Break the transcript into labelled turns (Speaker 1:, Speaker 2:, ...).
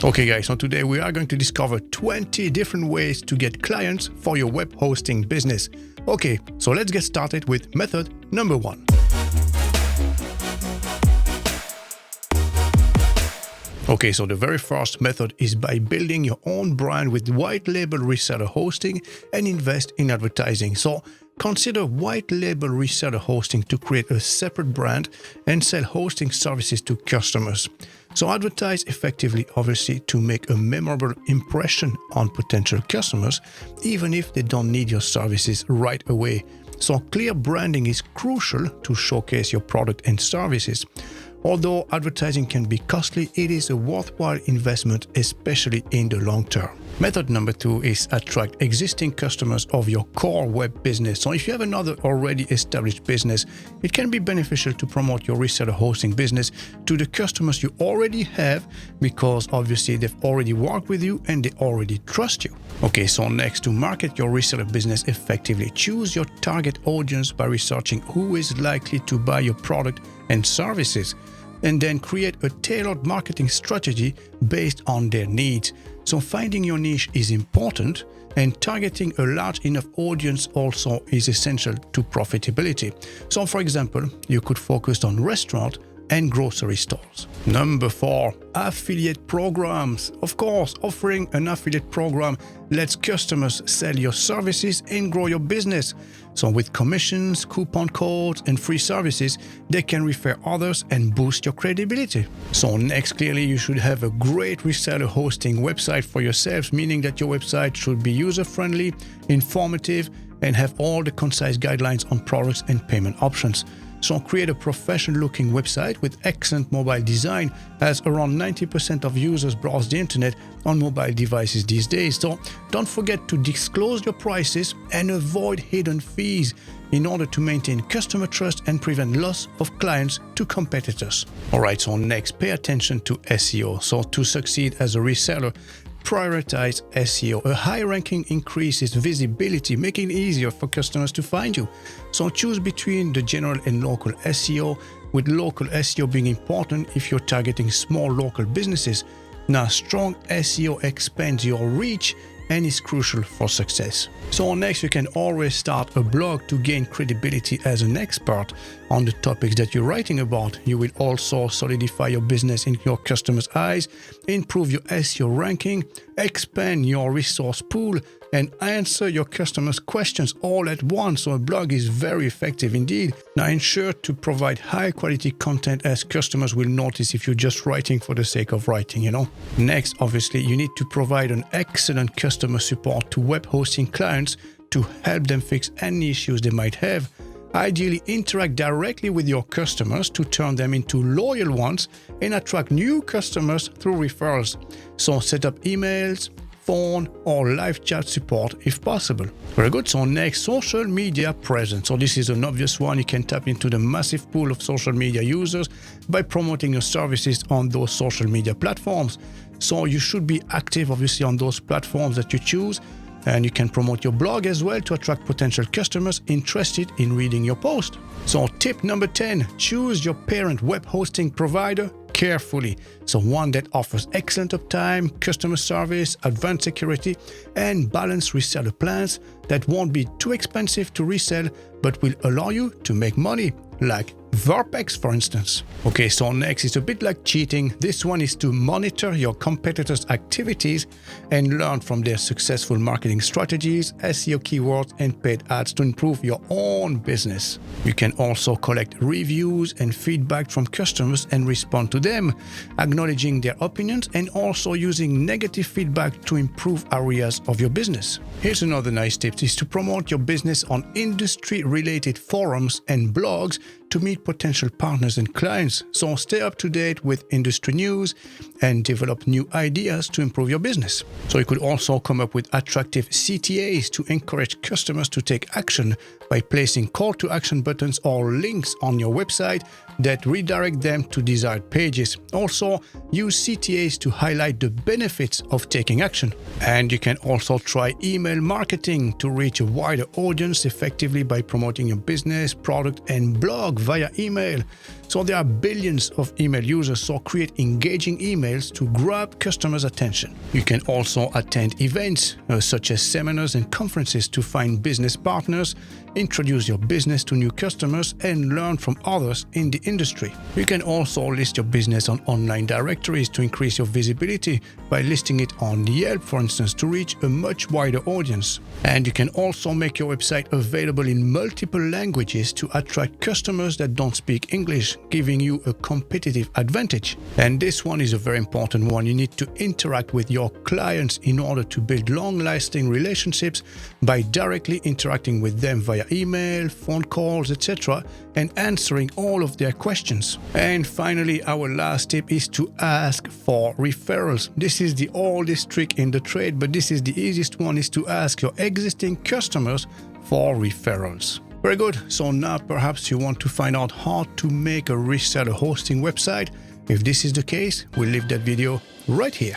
Speaker 1: Okay guys, so today we are going to discover 20 different ways to get clients for your web hosting business. Okay, so let's get started with method number 1. Okay, so the very first method is by building your own brand with white label reseller hosting and invest in advertising. So consider white label reseller hosting to create a separate brand and sell hosting services to customers. So advertise effectively, obviously, to make a memorable impression on potential customers, even if they don't need your services right away. So clear branding is crucial to showcase your product and services. Although advertising can be costly, it is a worthwhile investment, especially in the long term. Method number 2 is attract existing customers of your core web business. So if you have another already established business, it can be beneficial to promote your reseller hosting business to the customers you already have, because obviously they've already worked with you and they already trust you. Okay, so next, to market your reseller business effectively, choose your target audience by researching who is likely to buy your product and services, and then create a tailored marketing strategy based on their needs. So finding your niche is important, and targeting a large enough audience also is essential to profitability. So for example, you could focus on restaurant and grocery stores. Number 4, affiliate programs. Of course, offering an affiliate program lets customers sell your services and grow your business. So with commissions, coupon codes, and free services, they can refer others and boost your credibility. So next, clearly you should have a great reseller hosting website for yourselves, meaning that your website should be user-friendly, informative, and have all the concise guidelines on products and payment options. So create a professional-looking website with excellent mobile design, as around 90% of users browse the internet on mobile devices these days. So don't forget to disclose your prices and avoid hidden fees in order to maintain customer trust and prevent loss of clients to competitors. Alright, so next, pay attention to SEO. So to succeed as a reseller, prioritize SEO. A high ranking increases visibility, making it easier for customers to find you. So choose between the general and local SEO, with local SEO being important if you're targeting small local businesses. Now, strong SEO expands your reach and is crucial for success. So next, you can always start a blog to gain credibility as an expert on the topics that you're writing about. You will also solidify your business in your customers' eyes, improve your SEO ranking, expand your resource pool, and answer your customers' questions all at once. So a blog is very effective indeed. Now, ensure to provide high quality content, as customers will notice if you're just writing for the sake of writing, Next, obviously, you need to provide an excellent customer support to web hosting clients to help them fix any issues they might have. Ideally, interact directly with your customers to turn them into loyal ones and attract new customers through referrals. So set up emails, phone, or live chat support if possible. Very good. So next, social media presence. So this is an obvious one. You can tap into the massive pool of social media users by promoting your services on those social media platforms. So you should be active, obviously, on those platforms that you choose. And you can promote your blog as well to attract potential customers interested in reading your post. So tip number 10, choose your parent web hosting provider carefully. So one that offers excellent uptime, customer service, advanced security, and balanced reseller plans that won't be too expensive to resell, but will allow you to make money, like Verpex, for instance. Okay, so next is a bit like cheating. This one is to monitor your competitors' activities and learn from their successful marketing strategies, SEO keywords, and paid ads to improve your own business. You can also collect reviews and feedback from customers and respond to them, acknowledging their opinions and also using negative feedback to improve areas of your business. Here's another nice tip, is to promote your business on industry-related forums and blogs to meet potential partners and clients. So stay up to date with industry news and develop new ideas to improve your business. So you could also come up with attractive CTAs to encourage customers to take action by placing call to action buttons or links on your website that redirect them to desired pages. Also, use CTAs to highlight the benefits of taking action. And you can also try email marketing to reach a wider audience effectively by promoting your business, product, and blog via email. So there are billions of email users, so create engaging emails to grab customers' attention. You can also attend events such as seminars and conferences to find business partners, introduce your business to new customers, and learn from others in the industry. You can also list your business on online directories to increase your visibility by listing it on Yelp, for instance, to reach a much wider audience. And you can also make your website available in multiple languages to attract customers that don't speak English, giving you a competitive advantage. And this one is a very important one. You need to interact with your clients in order to build long-lasting relationships by directly interacting with them via email, phone calls, etc., and answering all of their questions. And finally, our last tip is to ask for referrals. This is the oldest trick in the trade, but this is the easiest one, is to ask your existing customers for referrals. Very good. So now perhaps you want to find out how to make a reseller hosting website. If this is the case, we'll leave that video right here.